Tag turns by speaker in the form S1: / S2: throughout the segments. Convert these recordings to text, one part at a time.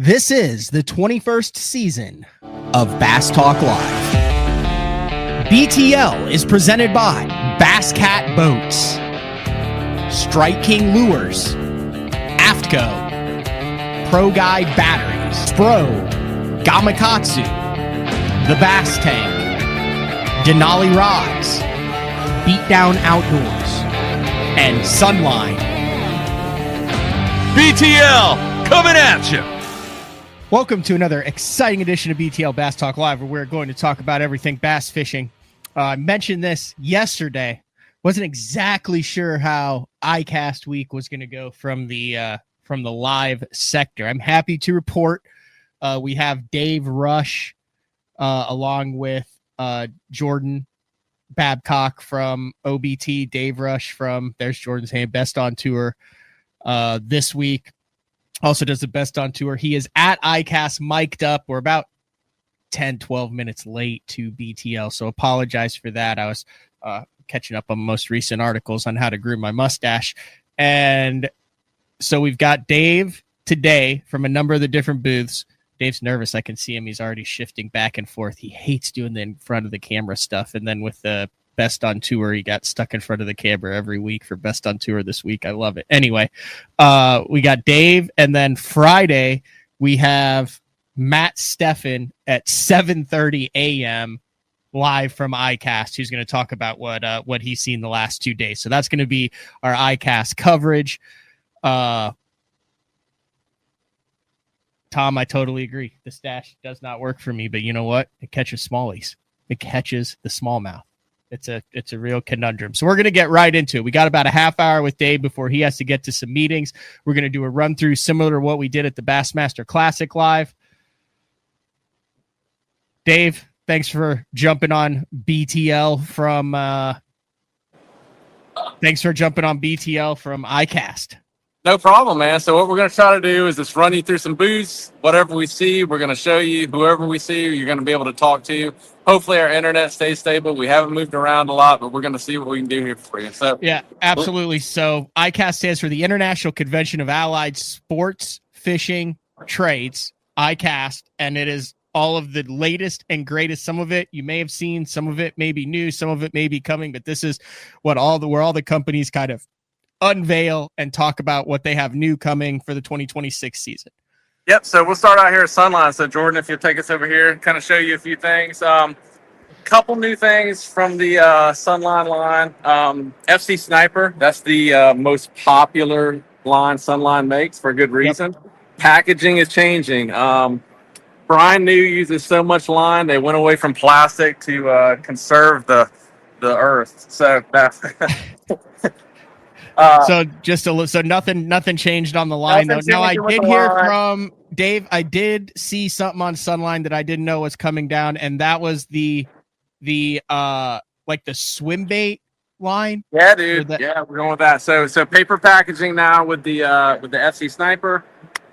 S1: This is the 21st season of Bass Talk Live. BTL is presented by Bass Cat Boats, Strike King Lures, AFTCO, Pro Guide Batteries, Spro, Gamakatsu, The Bass Tank, Denali Rods, Beatdown Outdoors, and Sunline.
S2: BTL coming at you.
S1: Welcome to another exciting edition of BTL Bass Talk Live, where we're going to talk about everything bass fishing. I mentioned this yesterday. Wasn't exactly sure how ICAST week was going to go from the live sector. I'm happy to report we have Dave Rush along with Jordan Babcock from OBT, Dave Rush from, there's Jordan's hand, Best on Tour this week. Also does the Best on Tour. He is at ICAST mic'd up. We're about 10, 12 minutes late to BTL, so apologize for that. I was catching up on most recent articles on how to groom my mustache. And so we've got Dave today from a number of the different booths. Dave's nervous. I can see him. He's already shifting back and forth. He hates doing the in front of the camera stuff. And then with the Best on Tour, he got stuck in front of the camera every week for Best on Tour this week. I love it. Anyway, we got Dave, and then Friday we have Matt Steffen at 7:30 a.m. live from ICAST, who's going to talk about what he's seen the last 2 days. So that's going to be our ICAST coverage. Tom, I totally agree. The stash does not work for me, but you know what? It catches smallies. It catches the smallmouth. It's a real conundrum. So we're going to get right into it. We got about a half hour with Dave before he has to get to some meetings. We're going to do a run through similar to what we did at the Bassmaster Classic Live. Dave, thanks for jumping on BTL from ICAST.
S2: No problem, man. So what we're going to try to do is just run you through some booths. Whatever we see, we're going to show you. Whoever we see, you're going to be able to talk to. Hopefully our internet stays stable. We haven't moved around a lot, but we're going to see what we can do here for you. So
S1: yeah, absolutely. So ICAST stands for the International Convention of Allied Sports Fishing Trades, ICAST, and it is all of the latest and greatest. Some of it you may have seen, some of it may be new, some of it may be coming, but this is where all the companies kind of unveil and talk about what they have new coming for the 2026 season.
S2: Yep. So we'll start out here at Sunline. So Jordan, if you'll take us over here and kind of show you a few things. Couple new things from the Sunline line. FC Sniper. That's the most popular line Sunline makes for a good reason. Yep. Packaging is changing. Brian New uses so much line. They went away from plastic to conserve the earth. So that's
S1: so nothing changed on the line though. Now I did hear from Dave. I did see something on Sunline that I didn't know was coming down, and that was the like the swim bait line.
S2: Yeah, dude. Yeah, we're going with that. So paper packaging now with the FC Sniper.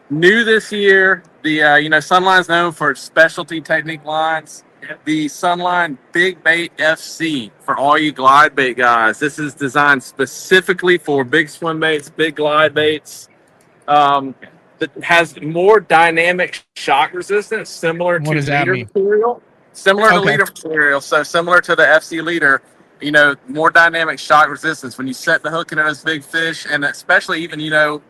S2: New this year, the Sunline's known for specialty technique lines. The Sunline Big Bait FC for all you glide bait guys. This is designed specifically for big swim baits, big glide baits. That has more dynamic shock resistance, similar to leader material. Similar to leader material, so similar to the FC leader. More dynamic shock resistance when you set the hook into those big fish, and especially even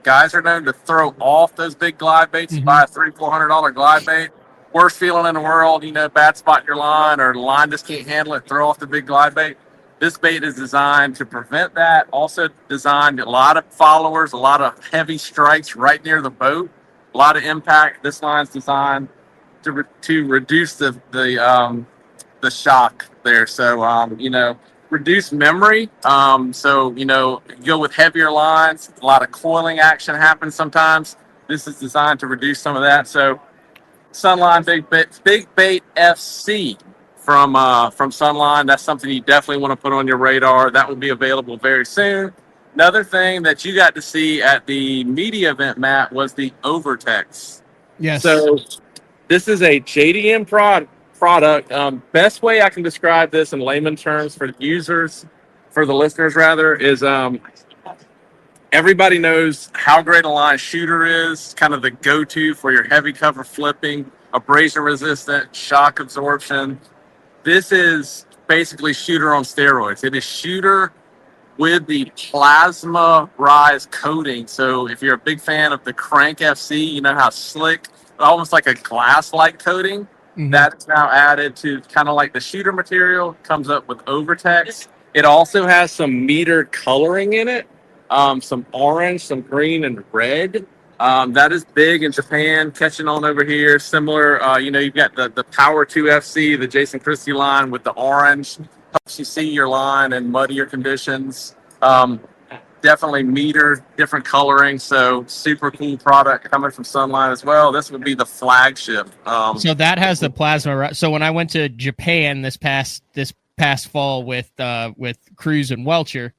S2: guys are known to throw off those big glide baits. You buy a $300-$400 glide bait. Worst feeling in the world, bad spot in your line, or the line just can't handle it, throw off the big glide bait. This bait is designed to prevent that. Also designed a lot of followers, a lot of heavy strikes right near the boat, a lot of impact. This line's designed to reduce the shock there. So, reduce memory. So, you go with heavier lines, a lot of coiling action happens sometimes. This is designed to reduce some of that. So, Sunline Big Bait FC from Sunline. That's something you definitely want to put on your radar. That will be available very soon. Another thing that you got to see at the media event, Matt, was the Overtex.
S1: Yes.
S2: So this is a JDM product. Best way I can describe this in layman terms for the users, for the listeners rather, is Everybody knows how great a line shooter is, kind of the go-to for your heavy cover flipping, abrasion resistant, shock absorption. This is basically shooter on steroids. It is shooter with the plasma rise coating. So if you're a big fan of the Crank FC, you know how slick, almost like a glass-like coating.
S1: Mhm.
S2: That's now added to kind of like the shooter material. Comes up with Overtex. It also has some metered coloring in it, some orange, some green, and red. That is big in Japan, catching on over here. Similar, you've got the Power 2 FC, the Jason Christie line with the orange. Helps you see your line in muddier conditions. Definitely metered, different coloring. So super cool product coming from Sunline as well. This would be the flagship.
S1: So that has the plasma. So when I went to Japan this past fall with Cruz and Welcher,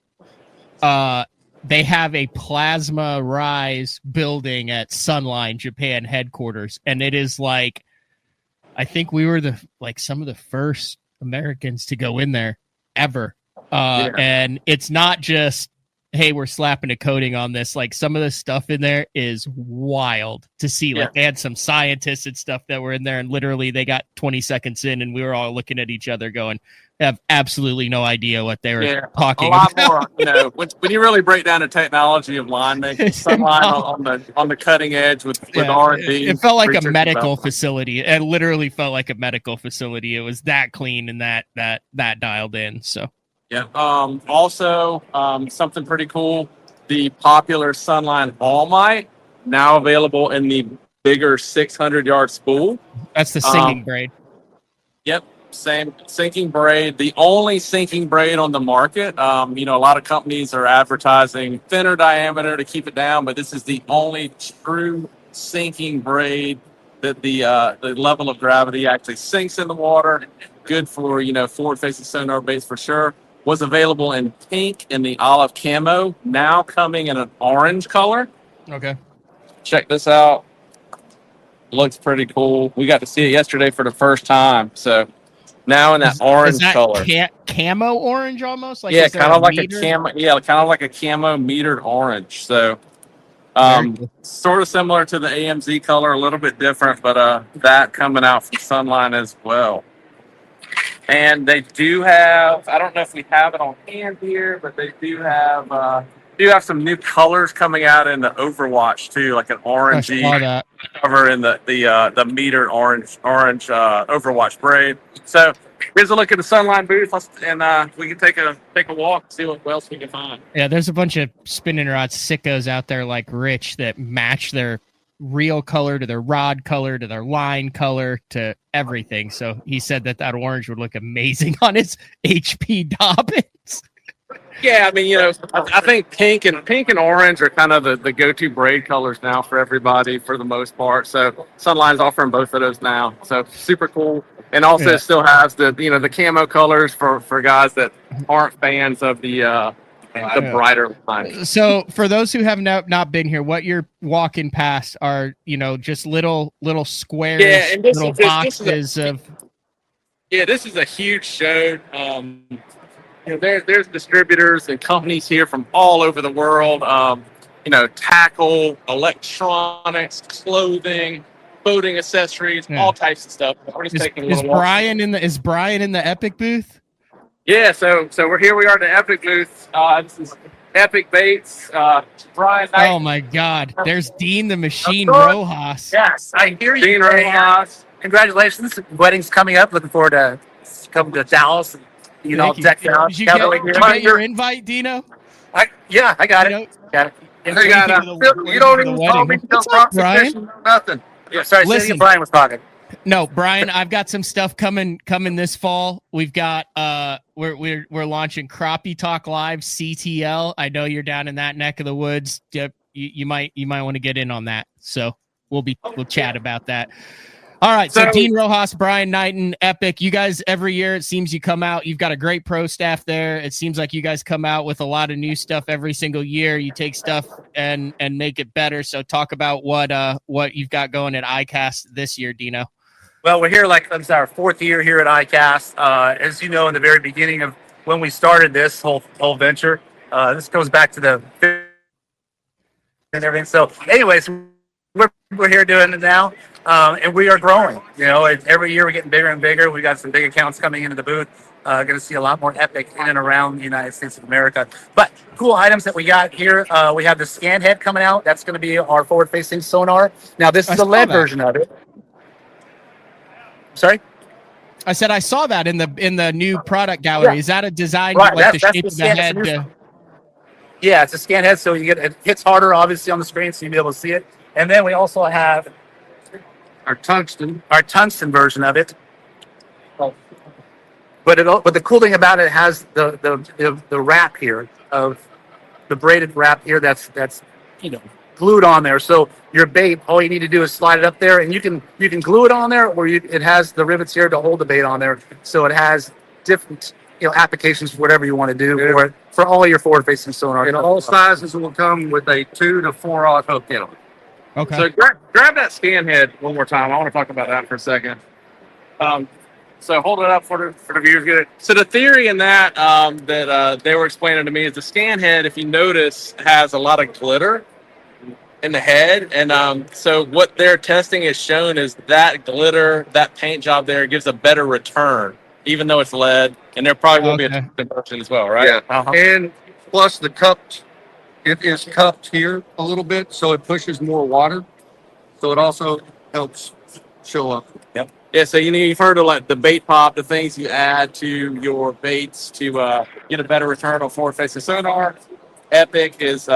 S1: they have a plasma rise building at Sunline Japan headquarters, and it is like, I think we were some of the first Americans to go in there ever. And it's not just, hey, we're slapping a coating on this. Like, some of the stuff in there is wild to see. Like, they had some scientists and stuff that were in there, and literally they got 20 seconds in, and we were all looking at each other going, have absolutely no idea what they were talking about. A lot
S2: more, when you really break down the technology of line making, Sunline on the cutting edge with R&D.
S1: It felt like a medical facility. It literally felt like a medical facility. It was that clean and that dialed in. So
S2: yeah. Also, something pretty cool. The popular Sunline All Might now available in the bigger 600-yard spool.
S1: That's the sinking braid.
S2: Yep. Same sinking braid, the only sinking braid on the market. A lot of companies are advertising thinner diameter to keep it down, but this is the only true sinking braid that the level of gravity actually sinks in the water. Good for, forward-facing sonar base for sure. Was available in pink in the olive camo, now coming in an orange color.
S1: Okay.
S2: Check this out. Looks pretty cool. We got to see it yesterday for the first time, so now in that orange color.
S1: Camo orange almost?
S2: Like, kind of like a camo. Yeah, kind of like a camo metered orange. So sort of similar to the AMZ color, a little bit different, but that coming out from Sunline as well. And they do have, I don't know if we have it on hand here, but they do have some new colors coming out in the Overwatch too, like an orangey cover in the metered orange Overwatch braid. So here's a look at the Sunline booth, and we can take a walk and see what else we can find.
S1: Yeah, there's a bunch of spinning rod sickos out there like Rich that match their reel color to their rod color to their line color to everything. So he said that orange would look amazing on his HP Dobbins.
S2: Yeah, I mean, I think pink and orange are kind of the go-to braid colors now for everybody for the most part. So Sunline's offering both of those now. So super cool. And also it still has the camo colors for guys that aren't fans of the brighter line.
S1: So for those who have not been here, what you're walking past are, just little squares, and little boxes of.
S2: Yeah, this is a huge show. There's distributors and companies here from all over the world. Tackle, electronics, clothing, boating accessories, all types of stuff.
S1: Is Brian in the Epic booth?
S2: Yeah, so we're here. We are in the Epic booth. This is Epic Baits. Brian Knight.
S1: Oh my God! There's Dean the Machine Rojas.
S3: Yes, I hear you.
S2: Dean Rojas.
S3: Congratulations! Wedding's coming up. Looking forward to coming to Dallas. Decked out.
S1: Did you get your invite, Dino?
S3: I got it. Got it.
S2: You don't even call me
S1: Brian.
S2: Nothing.
S3: Yeah, sorry, listen, Brian was talking.
S1: No, Brian, I've got some stuff coming this fall. We've got we're launching Crappie Talk Live CTL. I know you're down in that neck of the woods. You might want to get in on that. So we'll chat about that. All right, so Dean Rojas, Brian Knighton, Epic. You guys, every year it seems you come out. You've got a great pro staff there. It seems like you guys come out with a lot of new stuff every single year. You take stuff and make it better. So talk about what you've got going at ICAST this year, Dino.
S3: Well, we're here it's our fourth year here at ICAST. As you know, in the very beginning of when we started this whole venture, this goes back to the and everything. So, anyways, we're here doing it now, and we are growing. You know, every year we're getting bigger and bigger. We got some big accounts coming into the booth. Going to see a lot more Epic in and around the United States of America. But cool items that we got here. We have the scan head coming out. That's going to be our forward-facing sonar. Now, this is the LED version of it. Sorry?
S1: I said I saw that in the new product gallery. Yeah. Is that a design
S3: right,
S1: like the shape of the head?
S3: Yeah, it's a scan head, so it hits harder, obviously, on the screen, so you'll be able to see it. And then we also have our tungsten version of it. But the cool thing about it has the wrap here of the braided wrap here that's glued on there. So your bait, all you need to do is slide it up there, and you can glue it on there, or it has the rivets here to hold the bait on there. So it has different applications for whatever you want to do for all your forward-facing sonar.
S4: And all sizes will come with a 2 to 4 hook in them.
S1: Okay.
S2: So grab that scan head one more time. I want to talk about that for a second. So hold it up for the viewers. Get it. So the theory in that they were explaining to me is the scan head, if you notice, has a lot of glitter in the head, and so what their testing has shown is that glitter, that paint job there, gives a better return, even though it's lead, and there probably will be a conversion as well, right?
S4: Yeah. Uh-huh. And plus the cupped, it is cupped here a little bit, so it pushes more water, so it also helps show up.
S2: Yep. Yeah, so you've heard of like the bait pop, the things you add to your baits to get a better return on forward-facing sonar. Epic is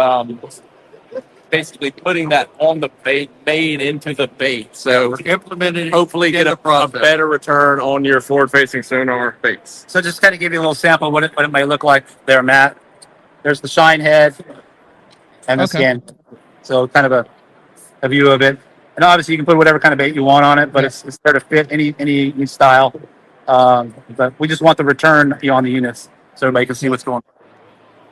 S2: basically putting that on the bait, made into the bait. So
S4: implemented,
S2: hopefully get a better return on your forward-facing sonar baits.
S3: So just kind of give you a little sample of what it might look like there, Matt. There's the shine head and the scan. So kind of a view of it. And obviously you can put whatever kind of bait you want on it, but it's there to fit any style. But we just want the return on the units so everybody can see what's going on.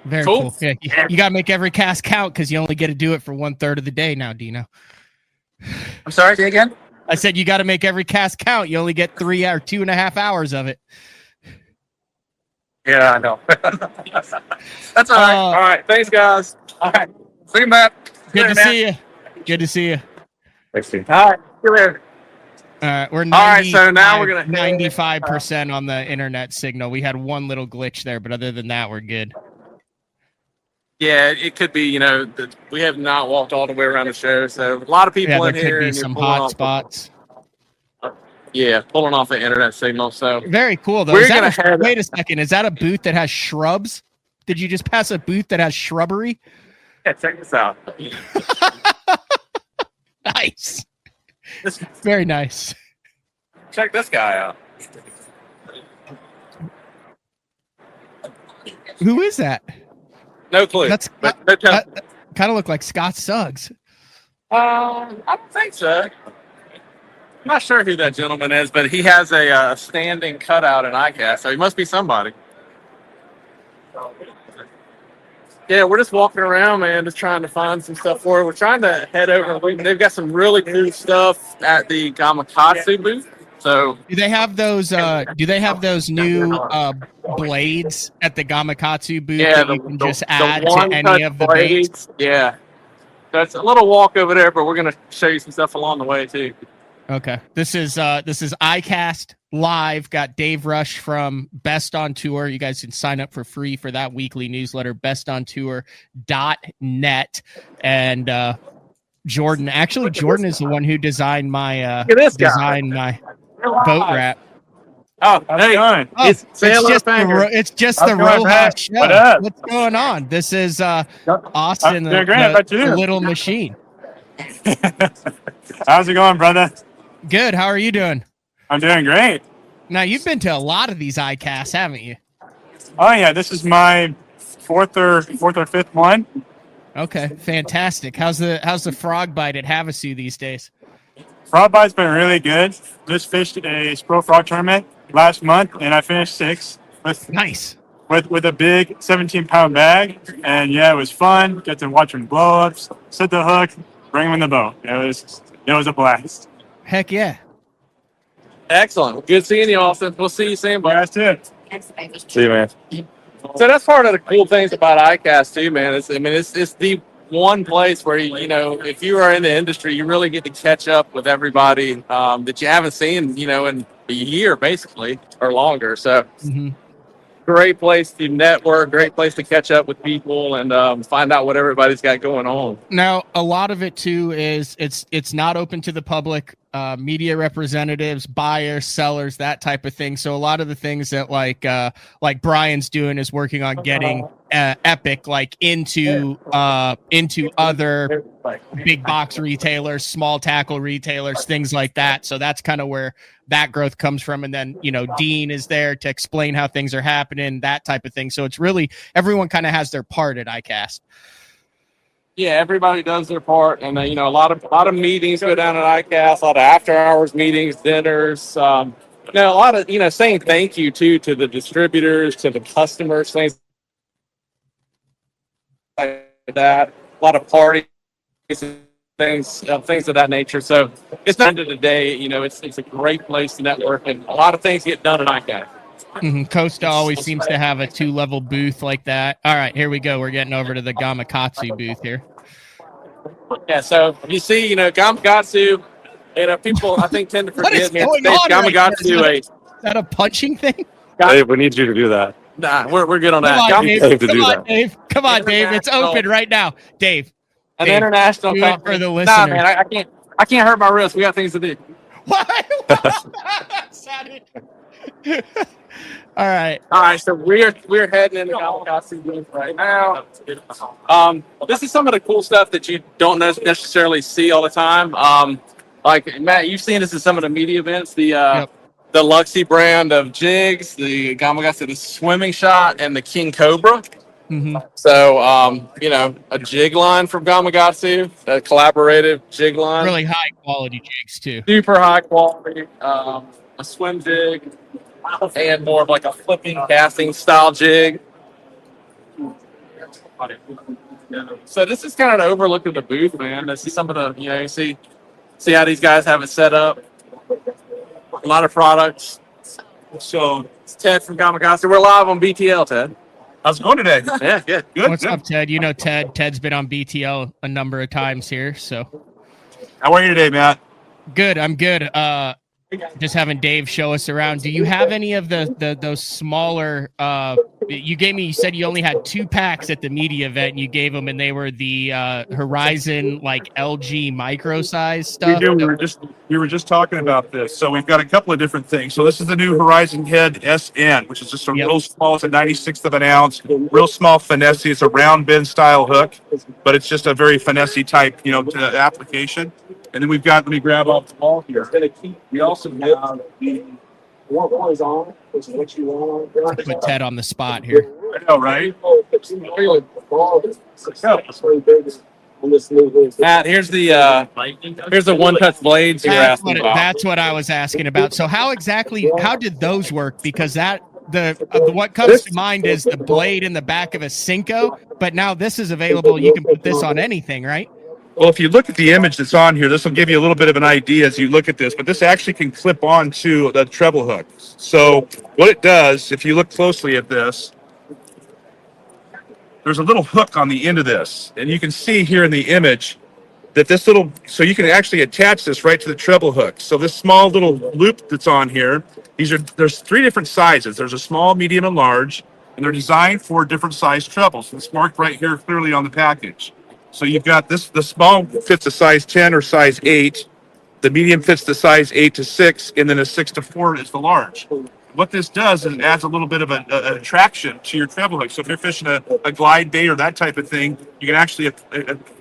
S1: Very cool. Yeah, you got to make every cast count because you only get to do it for 1/3 of the day now, Dino.
S3: I'm sorry, say again?
S1: I said you got to make every cast count. You only get 3 or 2.5 hours of it.
S3: Yeah, I know.
S2: That's all right. All right. Thanks, guys.
S3: All right.
S4: See you, Matt.
S1: Good to see you. Good to see you.
S3: Thanks, Steve. All right. See you later.
S1: We're 95% on the internet signal. We had one little glitch there, but other than that, we're good.
S2: Yeah, it could be, we have not walked all the way around the show, so a lot of people in here.
S1: There could be some hot spots.
S2: Yeah, pulling off the internet signal. So
S1: very cool, though. Wait a second. Is that a booth that has shrubs? Did you just pass a booth that has shrubbery?
S2: Yeah, check this out.
S1: Nice. Very nice.
S2: Check this guy out.
S1: Who is that?
S2: No clue.
S1: That kind of look like Scott Suggs.
S2: I don't think so. I'm not sure who that gentleman is, but he has a standing cutout in ICAST, so he must be somebody. Yeah, we're just walking around, man, just trying to find some stuff for it. We're trying to head over. They've got some really cool stuff at the Gamakatsu booth. So
S1: do they have those new blades at the Gamakatsu booth that you can just add to any of the baits?
S2: Yeah. That's a little walk over there, but we're gonna show you some stuff along the way too.
S1: Okay. This is ICAST Live. Got Dave Rush from Best on Tour. You guys can sign up for free for that weekly newsletter, bestontour.net. And Jordan is the one who designed my boat wrap.
S5: Oh, hey,
S1: it's just the Rojas show. What's going on? This is Austin, the little machine.
S5: How's it going, brother?
S1: Good. How are you doing?
S5: I'm doing great.
S1: Now, you've been to a lot of these ICASTs, haven't you?
S5: Oh, yeah. This is my fourth or fifth one.
S1: Okay, fantastic. How's the frog bite at Havasu these days?
S5: Frog bite's been really good. Just fished a Spro Frog tournament last month, and I finished 6th.
S1: Nice.
S5: With a big 17-pound bag, and yeah, it was fun. Get to watch them blow ups, set the hook, bring them in the boat. It was a blast.
S1: Heck yeah.
S2: Excellent. Good seeing you, Austin. We'll see you soon, bud.
S5: Guys, too.
S2: See you, man. So that's part of the cool things about ICAST too, man. It's the one place where if you are in the industry, you really get to catch up with everybody that you haven't seen, in a year basically or longer. So
S1: Mhm.
S2: great place to network, great place to catch up with people and find out what everybody's got going on.
S1: Now, a lot of it too is it's not open to the public, media representatives, buyers, sellers, that type of thing. So a lot of the things that like Brian's doing is working on getting Epic into other big box retailers, small tackle retailers, things like that. So that's kind of where that growth comes from. And then, Dean is there to explain how things are happening, that type of thing. So it's really everyone kind of has their part at ICAST.
S2: Yeah, everybody does their part, and a lot of meetings go down at ICAST, a lot of after hours meetings, dinners. A lot of saying thank you to the distributors, to the customers, things like that. A lot of parties, things of that nature. So it's the end of the day, it's a great place to network, and a lot of things get done at ICAST.
S1: Mm-hmm. Costa always seems to have a 2-level booth like that. All right, here we go. We're getting over to the Gamakatsu booth here.
S2: Yeah, so you see, Gamakatsu, people I think tend to
S1: What is
S2: forget
S1: going on right
S2: Gamakatsu.
S1: there? Is that a punching thing?
S5: Dave, we need you to do that.
S2: Nah, we're good on
S1: Come
S2: that.
S1: on, Dave.
S5: to
S1: Come
S5: do
S1: on,
S5: that.
S1: Dave. Come on, Dave. It's open right now. Dave.
S2: An
S1: Dave,
S2: international
S1: do it
S2: company.
S1: for the
S2: Nah,
S1: listeners.
S2: man, I can't hurt my wrist. We got things to do.
S1: What? All right.
S2: All right, so we're heading into Gamakatsu booth right now. This is some of the cool stuff that you don't necessarily see all the time. Like Matt, you've seen this in some of the media events. The Luxy brand of jigs, the Gamakatsu, the swimming shot, and the King Cobra.
S1: Mm-hmm.
S2: So, a jig line from Gamakatsu, a collaborative jig line.
S1: Really high quality jigs too.
S2: Super high quality, a swim jig, and more of like a flipping casting style jig. So this is kind of the overlook of the booth, man. This is some of the, you see how these guys have it set up. A lot of products. So it's Ted from Gamakatsu. We're live on BTL, Ted.
S5: How's it going today?
S2: Yeah, good.
S1: What's up, Ted? Ted's been on BTL a number of times here, so.
S5: How are you today, Matt?
S1: Good. I'm good. Just having Dave show us around. Do you have any of those smaller? You said you only had 2 packs at the media event. And you gave them, and they were the Horizon LG micro size stuff.
S5: We were just talking about this. So we've got a couple of different things. So this is the new Horizon Head SN, which is just a real small. It's a 96th of an ounce, real small finesse. It's a round bend style hook, but it's just a very finesse type, application. And then we've got, let me grab off the wall here. We also have the
S1: Put Ted on the spot here.
S5: I know, right?
S2: Matt, here's the one-touch blades you're asking about.
S1: That's what I was asking about. So how did those work? Because what comes to mind is the blade in the back of a Cinco, but now this is available. You can put this on anything, right?
S5: Well, if you look at the image that's on here, this will give you a little bit of an idea as you look at this, but this actually can clip on to the treble hook. So what it does, if you look closely at this, there's a little hook on the end of this, and you can see here in the image that so you can actually attach this right to the treble hook. So this small little loop that's on here, there's 3 different sizes. There's a small, medium, and large, and they're designed for different size trebles. It's marked right here clearly on the package. So you've got the small fits a size 10 or size 8, the medium fits the size 8 to 6, and then a 6 to 4 is the large. What this does is it adds a little bit of an attraction to your treble hook. So if you're fishing a glide bait or that type of thing, you can actually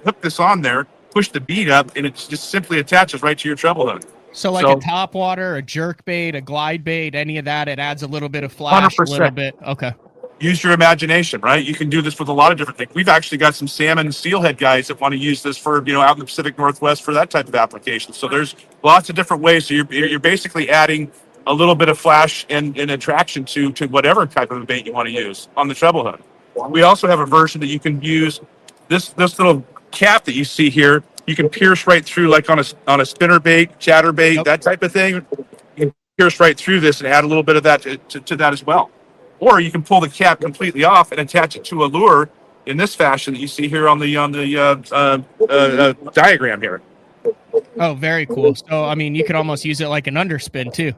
S5: hook this on there, push the bead up, and it just simply attaches right to your treble hook.
S1: So a top water, a jerk bait, a glide bait, any of that, it adds a little bit of flash,
S5: 100%.
S1: a little bit. Okay.
S5: Use your imagination, right? You can do this with a lot of different things. We've actually got some salmon and steelhead guys that want to use this for, out in the Pacific Northwest for that type of application. So there's lots of different ways. So you're basically adding a little bit of flash and attraction to whatever type of bait you want to use on the treble hook. We also have a version that you can use this little cap that you see here. You can pierce right through, like on a spinner bait, chatter bait, that type of thing. You can pierce right through this and add a little bit of that to that as well. Or you can pull the cap completely off and attach it to a lure in this fashion that you see here on the diagram here.
S1: Oh, very cool. So, I mean, you could almost use it like an underspin too.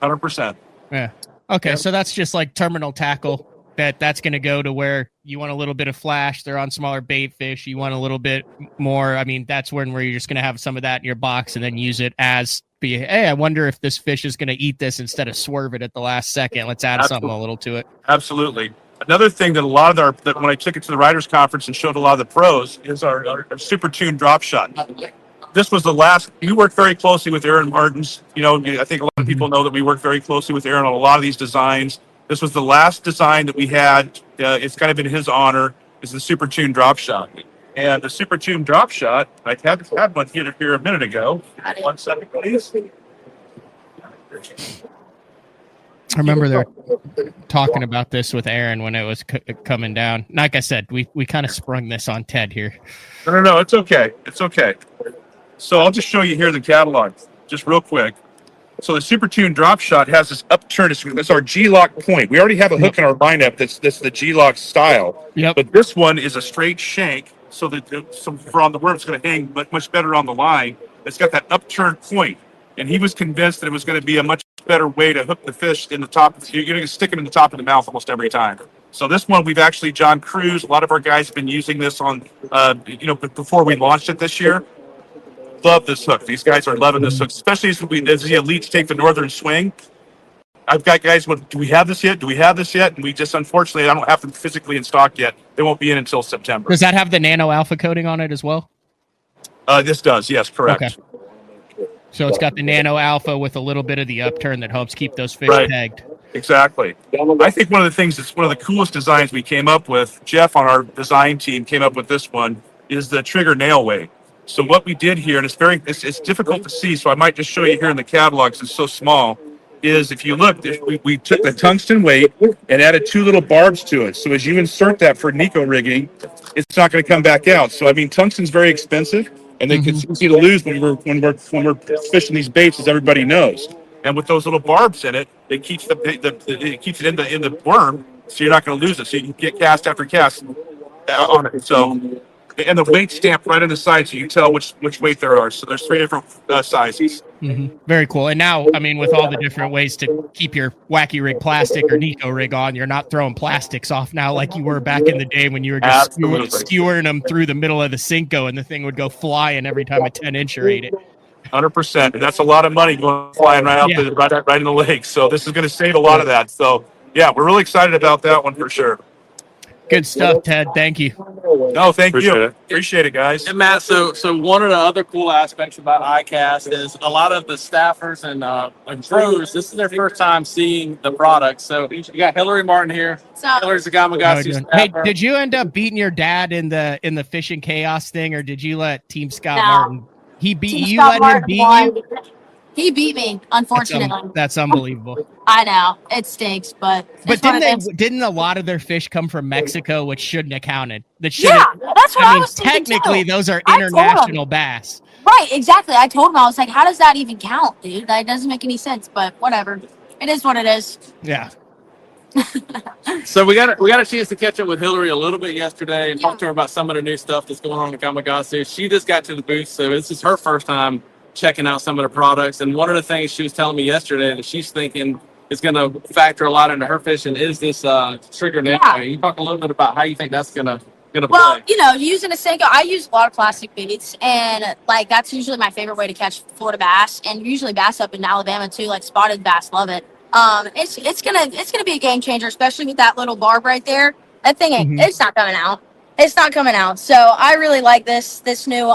S5: 100%.
S1: Yeah. Okay.
S5: Yeah.
S1: So that's just like terminal tackle that's going to go to where you want a little bit of flash. They're on smaller bait fish. You want a little bit more. I mean, that's where you're just going to have some of that in your box and then use it as hey, I wonder if this fish is going to eat this instead of swerve it at the last second. Let's add something a little to it.
S5: Absolutely. Another thing that a lot of that when I took it to the Writers Conference and showed a lot of the pros is our super tuned drop shot. This was the last. We worked very closely with Aaron Martins. You know, I think a lot of people know that we work very closely with Aaron on a lot of these designs. This was the last design that we had. It's kind of in his honor. Is the super tuned drop shot, and the super tuned drop shot. I had one here a minute ago. 1 second, please.
S1: I remember they're talking about this with Aaron when it was coming down. Like I said, we kind of sprung this on Ted here.
S5: No, it's okay. It's okay. So I'll just show you here the catalog, just real quick. So the Super Tune drop shot has this upturn. It's our G-lock point. We already have a hook in our lineup that's the G-lock style.
S1: Yep.
S5: But this one is a straight shank, so that for on the worm, it's going to hang much better on the line. It's got that upturned point, and he was convinced that it was going to be a much better way to hook the fish in the top. You're going to stick him in the top of the mouth almost every time. So this one, we've actually, John Cruz, a lot of our guys have been using this on, before we launched it this year. Love this hook. These guys are loving this hook, especially as the elites take the northern swing. I've got guys, do we have this yet? Do we have this yet? And we just, unfortunately, I don't have them physically in stock yet. They won't be in until September.
S1: Does that have the nano alpha coating on it as well?
S5: This does, yes, correct.
S1: Okay. So it's got the nano alpha with a little bit of the upturn that helps keep those fish pegged.
S5: Exactly. I think one of the things that's one of the coolest designs we came up with, Jeff on our design team came up with this one, is the trigger nail weight. So what we did here, and it's difficult to see, so I might just show you here in the catalog because it's so small, is if you look, we took the tungsten weight and added 2 little barbs to it. So as you insert that for Nico rigging, it's not going to come back out. So I mean, tungsten's very expensive, and it's easy to lose when we're fishing these baits, as everybody knows. And with those little barbs in it, it keeps it keeps it in the worm, so you're not going to lose it. So you can get cast after cast on it. So. And the weight stamp right on the side, so you can tell which weight there are. So there's 3 different sizes.
S1: Mm-hmm. Very cool. And now, I mean, with all the different ways to keep your wacky rig plastic or Nico rig on, you're not throwing plastics off now like you were back in the day when you were just skewering them through the middle of the Cinco and the thing would go flying every time a 10-incher ate it.
S5: 100%. And that's a lot of money going flying right out right in the lake. So this is going to save a lot of that. So, yeah, we're really excited about that one for sure.
S1: Good stuff, Ted. Thank you.
S5: No, thank you. Appreciate it, guys.
S2: And Matt, so one of the other cool aspects about ICAST is a lot of the staffers and pros, this is their first time seeing the product. So you got Hillary Martin here. Hillary's the Gamagasi.
S1: Hey, did you end up beating your dad in the fishing chaos thing, or did you let Team Scott Martin? He beat
S6: Team
S1: you.
S6: Scott
S1: Let him beat you.
S6: He beat me, unfortunately.
S1: That's unbelievable.
S6: I know it stinks, but
S1: didn't a lot of their fish come from Mexico, which shouldn't have counted?
S6: That's what I was thinking
S1: technically,
S6: too.
S1: those are international bass.
S6: Right, exactly. I told him, I was like, "How does that even count, dude? That doesn't make any sense." But whatever, it is what it is.
S1: Yeah.
S2: So we got a chance to catch up with Hillary a little bit yesterday and talk to her about some of the new stuff that's going on in Gamagasi. She just got to the booth, so this is her first time checking out some of the products. And one of the things she was telling me yesterday that she's thinking is going to factor a lot into her fishing is this trigger nail. You talk a little bit about how you think that's going to play.
S6: Using a Senko, I use a lot of plastic baits, and like that's usually my favorite way to catch Florida bass, and usually bass up in Alabama too. Like spotted bass love it. It's gonna be a game changer, especially with that little barb right there. That thing it's not coming out. It's not coming out. So I really like this new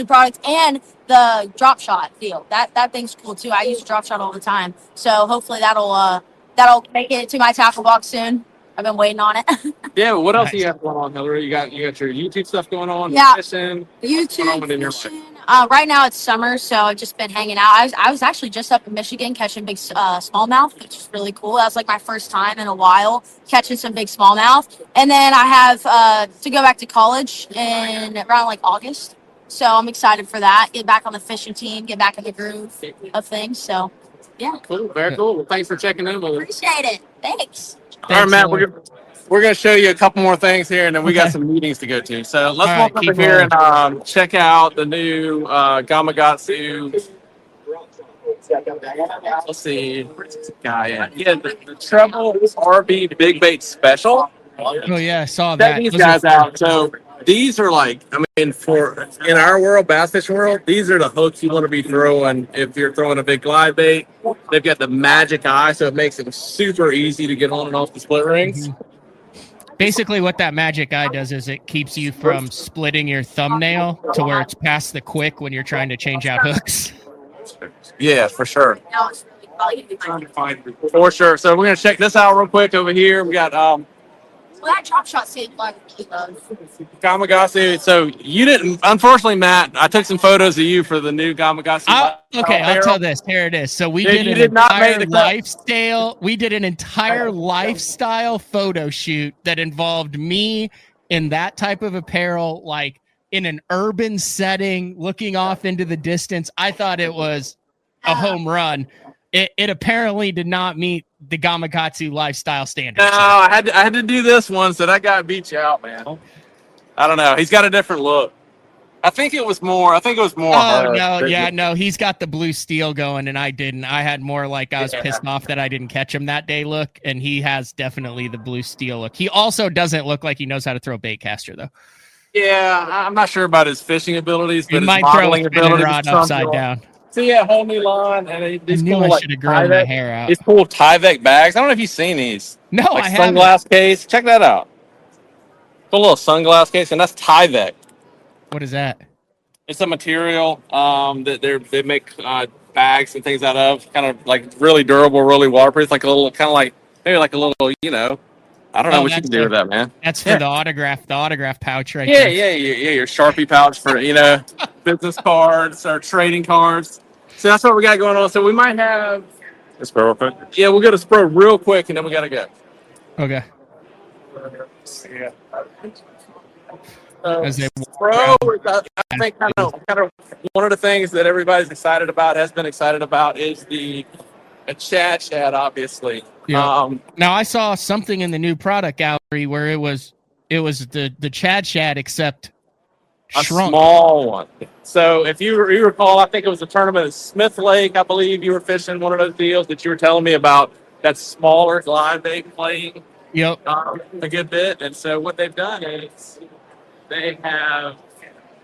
S6: product and the drop shot deal. That thing's cool too. I use a drop shot all the time. So hopefully that'll make it to my tackle box soon. I've been waiting on it.
S2: Yeah, but what else do you have going on, Hillary? You got your YouTube stuff going on.
S6: Yeah,
S2: fishing.
S6: YouTube. Right now it's summer, so I've just been hanging out. I was actually just up in Michigan catching big smallmouth, which is really cool. That was like my first time in a while catching some big smallmouth. And then I have to go back to college in around like August. So I'm excited for that. Get back on the fishing team, get back in the groove of things. So, yeah.
S2: Cool. Very cool. Well, thanks for checking in with us.
S6: Appreciate it. Thanks.
S2: All right, Matt. we're gonna show you a couple more things here, and then we got
S1: Okay.
S2: some meetings to go to. So let's
S1: All
S2: walk
S1: right,
S2: over
S1: keep
S2: here
S1: rolling.
S2: and check out the new Gamakatsu. Let's see, where's this guy at? Yeah, the Treble RB Big Bait Special.
S1: Oh yeah, I saw
S2: Check
S1: that.
S2: these
S1: Those are
S2: guys out. So these are like, I mean, for in our world, bass fishing world, these are the hooks you want to be throwing if you're throwing a big glide bait. They've got the magic eye, so it makes it super easy to get on and off the split rings.
S1: basically what that magic eye does is it keeps you from splitting your thumbnail to where it's past the quick when you're trying to change out hooks.
S2: Yeah, for sure. For sure. So we're gonna check this out real quick over here. We got
S6: Well, that drop shot saved like
S2: Gamakatsu. So you didn't, unfortunately, Matt. I took some photos of you for the new Gamakatsu.
S1: Okay, I'll tell this. Here it is. So we
S2: Dude,
S1: did
S2: you
S1: an
S2: did not make
S1: entire
S2: the cut.
S1: lifestyle. We did an entire lifestyle photo shoot that involved me in that type of apparel, like in an urban setting, looking off into the distance. I thought it was a home run. It apparently did not meet the Gamakatsu lifestyle standards.
S2: No, I had to do this one, so that guy beat you out, man. I don't know. He's got a different look. I think it was more.
S1: Oh
S2: her.
S1: no, yeah, no, he's got the blue steel going, and I didn't. I had more like I was pissed off that I didn't catch him that day look, and he has definitely the blue steel look. He also doesn't look like he knows how to throw a bait caster though.
S2: Yeah, I'm not sure about his fishing abilities,
S1: He
S2: but his
S1: might throw a
S2: modeling
S1: spinning
S2: abilities.
S1: rod
S2: is something.
S1: upside down.
S2: So yeah, whole new line, and
S1: I
S2: these
S1: knew
S2: cool
S1: I
S2: like
S1: should have grown my
S2: Tyvek.
S1: hair out.
S2: These cool Tyvek bags. I don't know if you've seen these.
S1: No,
S2: Like
S1: I haven't.
S2: sunglass case. Check that out. Cool little sunglass case, and that's Tyvek.
S1: What is that?
S2: It's a material that they make bags and things out of, kind of like really durable, really waterproof, like a little, kind of like maybe like a little, I don't know what you
S1: that's
S2: can do with that, man.
S1: That's for
S2: Yeah.
S1: the autograph pouch right
S2: Yeah,
S1: there.
S2: yeah, your Sharpie pouch for business cards or trading cards. So that's what we got going on. So we might have.
S5: That's perfect.
S2: Yeah, we'll go to Spro real quick, and then we gotta go.
S1: Okay.
S2: Yeah.
S1: As they
S2: Pro, I think kind of one of the things that everybody's excited about, has been excited about, is a Chad, obviously.
S1: Yeah. Now I saw something in the new product gallery where it was the Chad except
S2: A
S1: shrunk.
S2: small one. So if you recall, I think it was a tournament at Smith Lake. I believe you were fishing one of those deals that you were telling me about, that smaller glide bait playing
S1: Yep.
S2: a good bit. And so what they've done is they have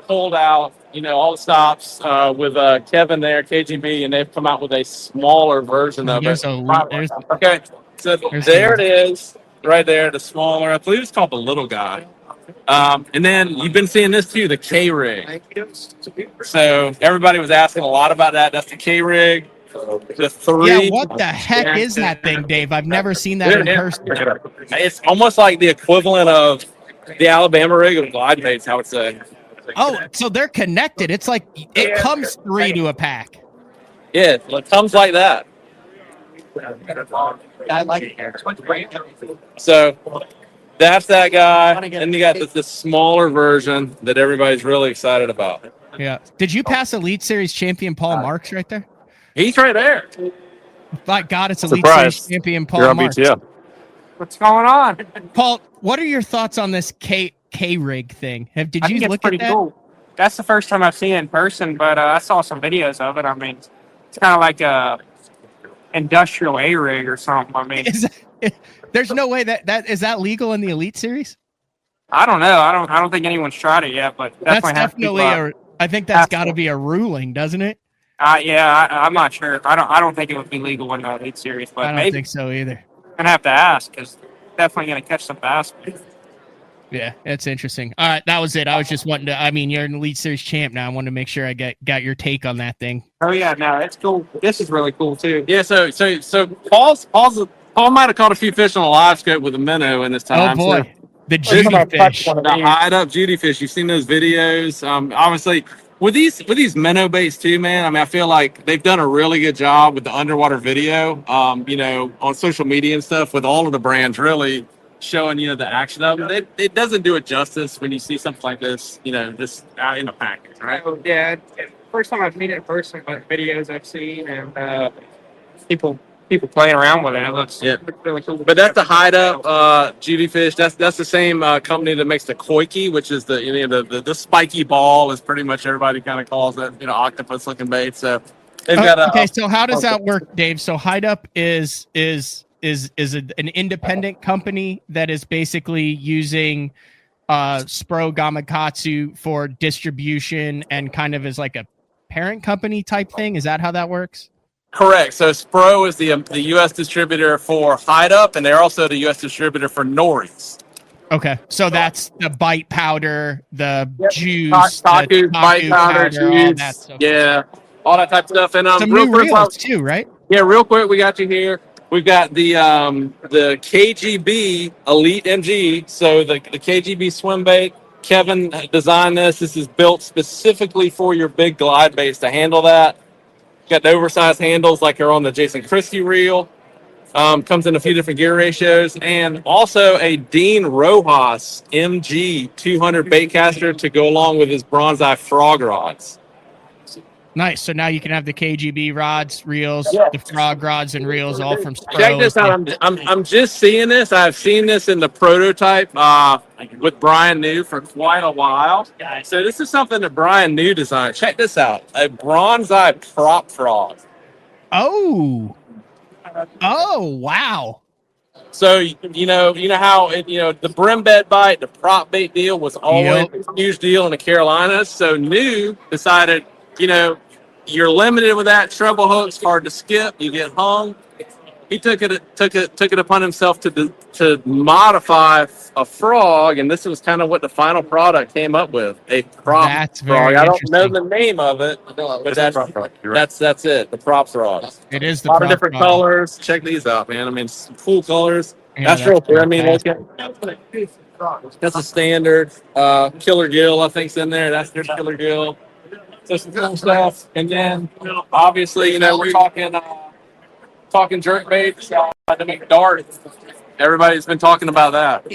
S2: pulled out, all the stops with Kevin there, KGB, and they've come out with a smaller version of
S1: There's
S2: it. Okay, so there it is, right there, the smaller. I believe it's called the little guy. And then you've been seeing this too, the K rig. So everybody was asking a lot about that. That's the K rig. The three.
S1: Yeah, what the heck is that thing, Dave? I've never seen that in person.
S2: It's almost like the equivalent of the Alabama rig of glide baits, I would say.
S1: Oh, so they're connected. It's like it comes 3 to a pack.
S2: Yeah, it comes like that.
S3: I like it.
S2: So that's that guy. And you got the smaller version that everybody's really excited about.
S1: Yeah. Did you pass Elite Series champion Paul Marks right there?
S2: He's right there.
S1: By God, it's Elite
S5: Surprise.
S1: Series champion
S5: You're
S1: Paul
S5: on
S1: Marks.
S5: BTL.
S7: What's going on?
S1: Paul, what are your thoughts on this K rig thing? Did
S7: I
S1: you
S7: think it's
S1: look
S7: pretty
S1: at that?
S7: cool. That's the first time I've seen it in person, but I saw some videos of it. I mean, it's kind of like a industrial A rig or something. I mean,
S1: There's no way that is that legal in the Elite Series?
S7: I don't know. I don't think anyone's tried it yet, but
S1: That's
S7: definitely
S1: definitely I think that's got to be a ruling, doesn't it?
S7: I'm not sure. I don't think it would be legal in the Elite Series, but
S1: I don't
S7: maybe
S1: think so either.
S7: gonna have to ask because definitely gonna catch some bass.
S1: Yeah, it's interesting. All right, that was it. I was just wanting to. I mean, you're an Elite Series champ now. I wanted to make sure I got your take on that thing.
S7: Oh yeah, no, it's cool. This is really cool too.
S2: Yeah, so Paul might have caught a few fish on a live scope with a minnow in this time.
S1: Oh boy,
S2: So
S1: the Judy fish.
S2: the hide up Judy fish. You've seen those videos. Obviously with these minnow baits too, man. I mean, I feel like they've done a really good job with the underwater video. On social media and stuff, with all of the brands really showing the action of them. It doesn't do it justice when you see something like this. This out in a package, right?
S7: Oh, yeah, first time I've seen it in person, but videos I've seen and people people playing around with it. It looks
S2: Yeah.
S7: really cool.
S2: But that's the Hide Up Judy fish. That's the same company that makes the koiki, which is the spiky ball, is pretty much everybody kind of calls it. Octopus looking bait. So they've got
S1: Okay, so how does that work, Dave? So Hide Up is an independent company that is basically using Spro Gamakatsu for distribution and kind of as like a parent company type thing. Is that how that works?
S2: correct. So Spro is the U.S. distributor for Hide Up, and they're also the U.S. distributor for Nori's.
S1: Okay, so that's the bite powder, the juice,
S2: Taku,
S1: the
S2: bite powder,
S1: all that
S2: juice,
S1: stuff.
S2: yeah, all that type of stuff. And
S1: Some
S2: real
S1: new
S2: quick,
S1: reels too, right?
S2: yeah, real quick, we got you here. We've got the KGB Elite MG. So the KGB swim bait. Kevin designed this. This is built specifically for your big glide baits to handle that. Got the oversized handles like are on the Jason Christie reel. Comes in a few different gear ratios, and also a Dean Rojas MG 200 bait caster to go along with his bronze eye frog rods.
S1: Nice. So now you can have the KGB rods, reels,
S2: Yeah.
S1: the frog rods and reels, all from Spro.
S2: Check this out. I'm just seeing this. I've seen this in the prototype with Brian New for quite a while. So this is something that Brian New designed. Check this out. A bronze eye prop frog.
S1: Oh, wow.
S2: So you know how the brim bed bite, the prop bait deal was always a huge deal in the Carolinas. So New decided, you're limited with that. Treble hooks hard to skip. You get hung. He took it upon himself to modify a frog, and this was kind of what the final product came up with, a prop
S1: That's
S2: frog.
S1: very
S2: I don't know
S1: interesting.
S2: the name of it, but that's it. The prop frog.
S1: It is the
S2: A lot of
S1: prop
S2: different
S1: frog.
S2: colors. Check these out, man. I mean, some cool colors.
S1: Yeah,
S2: that's real cool. I mean,
S1: fantastic.
S2: that's a standard. Killer Gill, I think's in there. That's their Killer Gill. So some cool stuff. And then, obviously, we're talking jerk baits. The McDart. Everybody's been talking about that.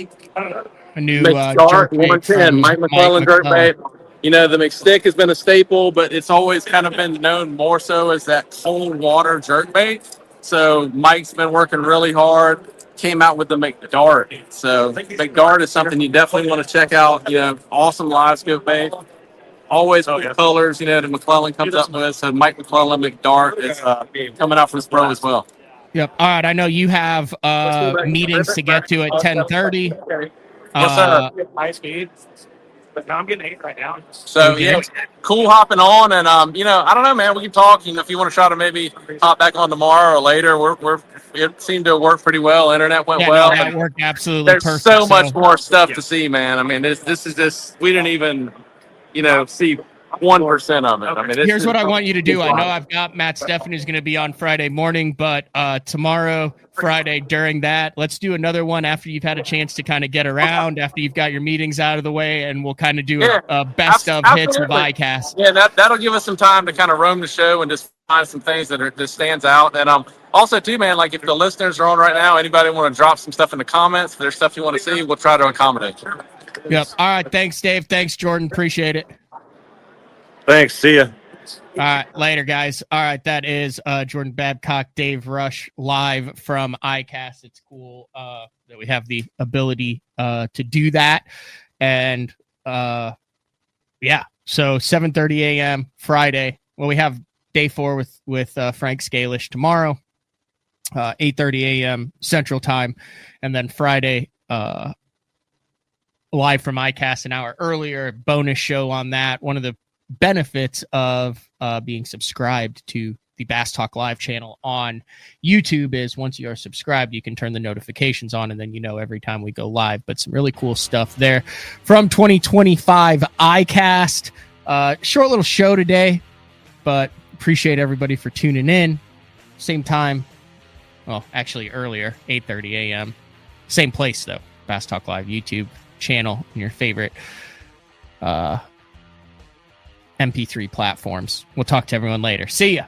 S1: A new
S2: McDart
S1: jerk bait
S2: 110,
S1: from
S2: Mike McClellan jerk
S1: McClellan.
S2: bait. The McStick has been a staple, but it's always kind of been known more so as that cold water jerk bait. So Mike's been working really hard. Came out with the McDart. So McDart is something you definitely want to check out. Awesome live scope bait. Always cool colors, that McClellan comes up with. So Mike McClellan McDart is coming out from Spro as well.
S1: Yep. All right. I know you have meetings to get to at 10:30.
S2: Yes, sir.
S7: High speed. But no, I'm getting 8 right now.
S2: So
S1: Okay.
S2: cool hopping on, and I don't know, man. We can talk. If you want to try to maybe hop back on tomorrow or later, it seemed to work pretty well. Internet went
S1: Yeah,
S2: well.
S1: no, that worked absolutely
S2: There's
S1: perfect.
S2: so much more stuff to see, man. I mean, this is just we didn't even see 1% of it. I mean,
S1: Here's what I want you to do. I know I've got Matt Steffen who's going to be on Friday morning, but tomorrow, Friday, during that, let's do another one after you've had a chance to kind of get around, after you've got your meetings out of the way, and we'll kind of do a best of hits of ICAST.
S2: Yeah, that'll give us some time to kind of roam the show and just find some things that stands out. And also too, man, like if the listeners are on right now, anybody want to drop some stuff in the comments, if there's stuff you want to see, we'll try to accommodate you.
S1: Yep. All right. Thanks, Dave. Thanks, Jordan. Appreciate it.
S5: Thanks. See ya.
S1: All right, later, guys. All right, that is Jordan Babcock, Dave Rush, live from ICAST. It's cool that we have the ability to do that. And yeah, so 7:30 a.m. Friday. Well, we have day 4 with Frank Scalish tomorrow, 8:30 a.m. Central Time, and then Friday live from ICAST an hour earlier. Bonus show on that. One of the benefits of being subscribed to the Bass Talk Live channel on YouTube is once you are subscribed, you can turn the notifications on, and then every time we go live. But some really cool stuff there from 2025 ICAST. Short little show today, but appreciate everybody for tuning in. Same time, well, actually earlier, 8:30 a.m. Same place though, Bass Talk Live YouTube channel and your favorite MP3 platforms. We'll talk to everyone later. See ya.